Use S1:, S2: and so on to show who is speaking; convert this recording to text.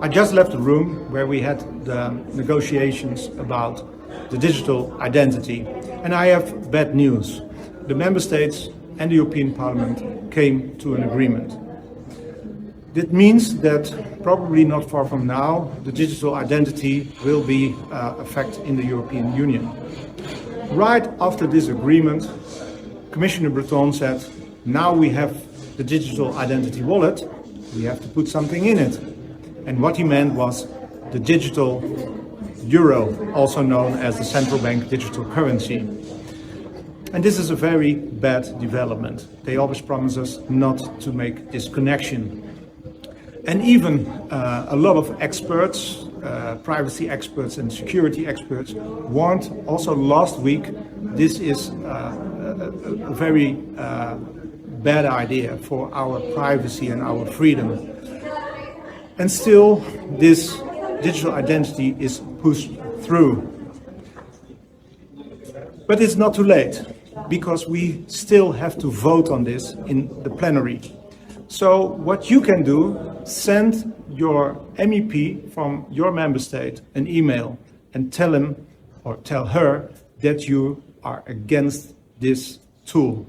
S1: I just left the room where we had the negotiations about the digital identity, and I have bad news. The Member States and the European Parliament came to an agreement. That means that probably not far from now, the digital identity will be a fact in the European Union. Right after this agreement, Commissioner Breton said, now we have the digital identity wallet, we have to put something in it. And what he meant was the digital euro, also known as the central bank digital currency. And this is a very bad development. They always promise us not to make this connection. And even a lot of experts, privacy experts and security experts, warned also last week this is a very bad idea for our privacy and our freedom. And still, this digital identity is pushed through. But it's not too late, because we still have to vote on this in the plenary. So what you can do, send your MEP from your member state an email and tell him or tell her that you are against this tool.